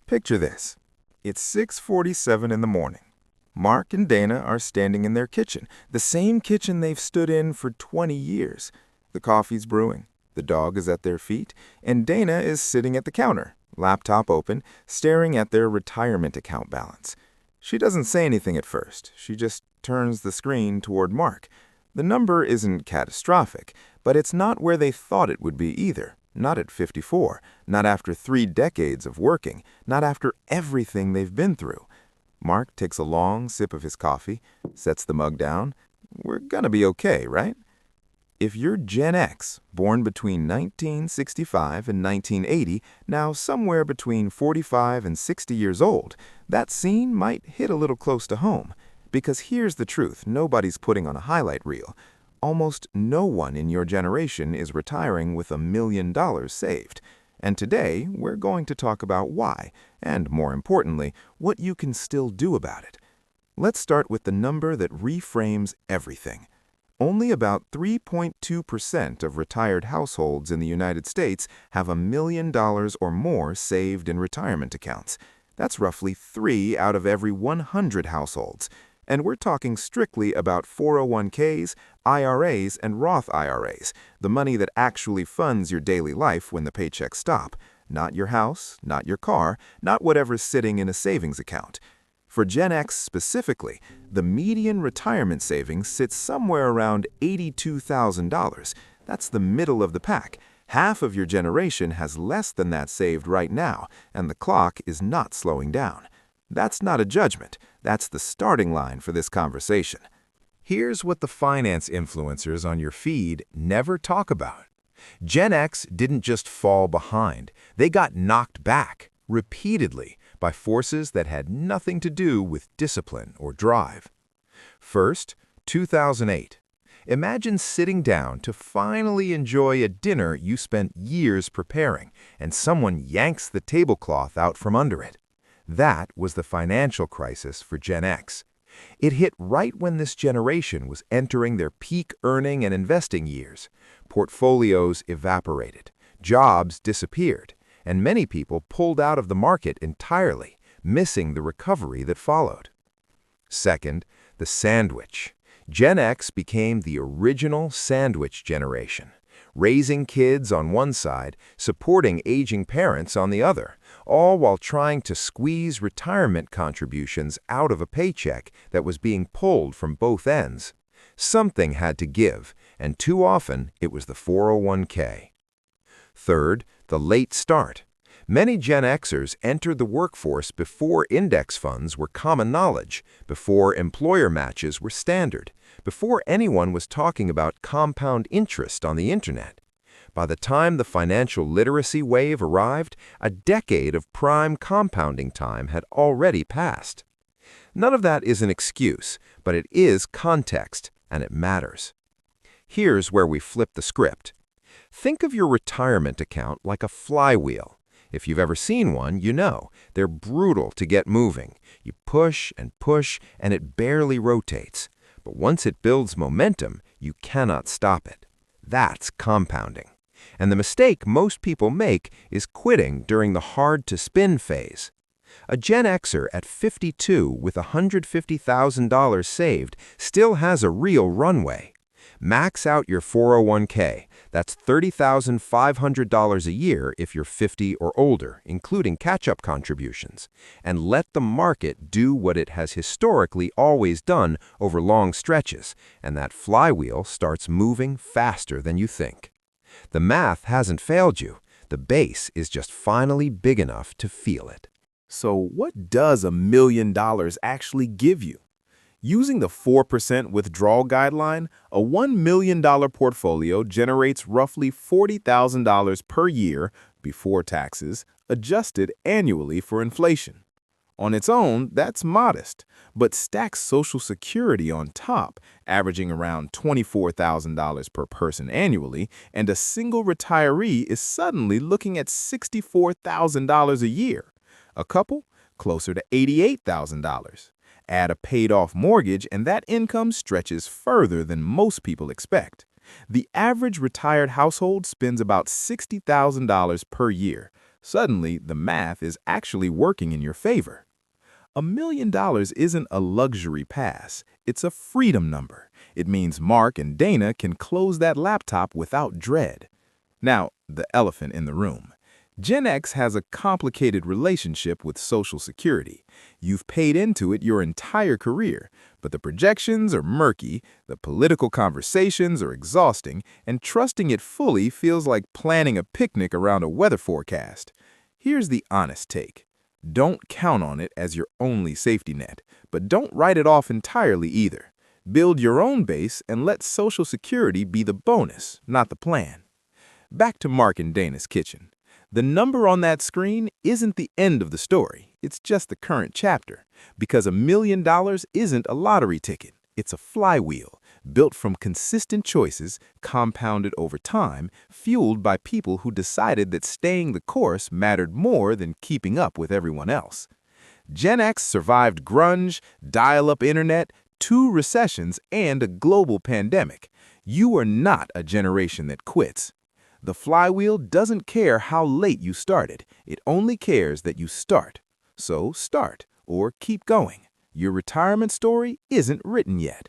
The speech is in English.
Picture this. It's 6:47 in the morning. Mark and Dana are standing in their kitchen, the same kitchen they've stood in for 20 years. The coffee's brewing, the dog is at their feet, and Dana is sitting at the counter, laptop open, staring at their retirement account balance. She doesn't say anything at first. She just turns the screen toward Mark. The number isn't catastrophic, but it's not where they thought it would be either. Not at 54, not after 3 decades of working, not after everything they've been through. Mark takes a long sip of his coffee, sets the mug down. We're gonna be okay, right? If you're Gen X, born between 1965 and 1980, now somewhere between 45 and 60 years old, that scene might hit a little close to home. Because here's the truth nobody's putting on a highlight reel. Almost no one in your generation is retiring with $1 million saved. And today, we're going to talk about why, and more importantly, what you can still do about it. Let's start with the number that reframes everything. Only about 3.2% of retired households in the United States have $1 million or more saved in retirement accounts. That's roughly 3 out of every 100 households. And we're talking strictly about 401ks, IRAs, and Roth IRAs, the money that actually funds your daily life when the paychecks stop. Not your house, not your car, not whatever's sitting in a savings account. For Gen X specifically, the median retirement savings sits somewhere around $82,000. That's the middle of the pack. Half of your generation has less than that saved right now, and the clock is not slowing down. That's not a judgment. That's the starting line for this conversation. Here's what the finance influencers on your feed never talk about. Gen X didn't just fall behind. They got knocked back, repeatedly, by forces that had nothing to do with discipline or drive. First, 2008. Imagine sitting down to finally enjoy a dinner you spent years preparing, and someone yanks the tablecloth out from under it. That was the financial crisis for Gen X. It hit right when this generation was entering their peak earning and investing years. Portfolios evaporated, jobs disappeared, and many people pulled out of the market entirely, missing the recovery that followed. Second, the sandwich. Gen X became the original sandwich generation, raising kids on one side, supporting aging parents on the other, all while trying to squeeze retirement contributions out of a paycheck that was being pulled from both ends. Something had to give, and too often it was the 401k. Third, the late start. Many Gen Xers entered the workforce before index funds were common knowledge, before employer matches were standard, before anyone was talking about compound interest on the internet. By the time the financial literacy wave arrived, a decade of prime compounding time had already passed. None of that is an excuse, but it is context, and it matters. Here's where we flip the script. Think of your retirement account like a flywheel. If you've ever seen one, you know they're brutal to get moving. You push, and it barely rotates. But once it builds momentum, you cannot stop it. That's compounding. And the mistake most people make is quitting during the hard-to-spin phase. A Gen Xer at 52 with $150,000 saved still has a real runway. Max out your 401k. That's $30,500 a year if you're 50 or older, including catch-up contributions. And let the market do what it has historically always done over long stretches, and that flywheel starts moving faster than you think. The math hasn't failed you. The base is just finally big enough to feel it. So what does $1 million actually give you? Using the 4% withdrawal guideline, a $1 million portfolio generates roughly $40,000 per year before taxes, adjusted annually for inflation. On its own, that's modest, but stack Social Security on top, averaging around $24,000 per person annually, and a single retiree is suddenly looking at $64,000 a year. A couple, closer to $88,000. Add a paid-off mortgage, and that income stretches further than most people expect. The average retired household spends about $60,000 per year, Suddenly, the math is actually working in your favor. $1 million isn't a luxury pass, it's a freedom number. It means Mark and Dana can close that laptop without dread. Now, the elephant in the room. Gen X has a complicated relationship with Social Security. You've paid into it your entire career, but the projections are murky, the political conversations are exhausting, and trusting it fully feels like planning a picnic around a weather forecast. Here's the honest take. Don't count on it as your only safety net, but don't write it off entirely either. Build your own base and let Social Security be the bonus, not the plan. Back to Mark and Dana's kitchen. The number on that screen isn't the end of the story, it's just the current chapter, because $1 million isn't a lottery ticket, it's a flywheel, built from consistent choices, compounded over time, fueled by people who decided that staying the course mattered more than keeping up with everyone else. Gen X survived grunge, dial-up internet, 2 recessions, and a global pandemic. You are not a generation that quits. The flywheel doesn't care how late you started. It only cares that you start. So start, or keep going. Your retirement story isn't written yet.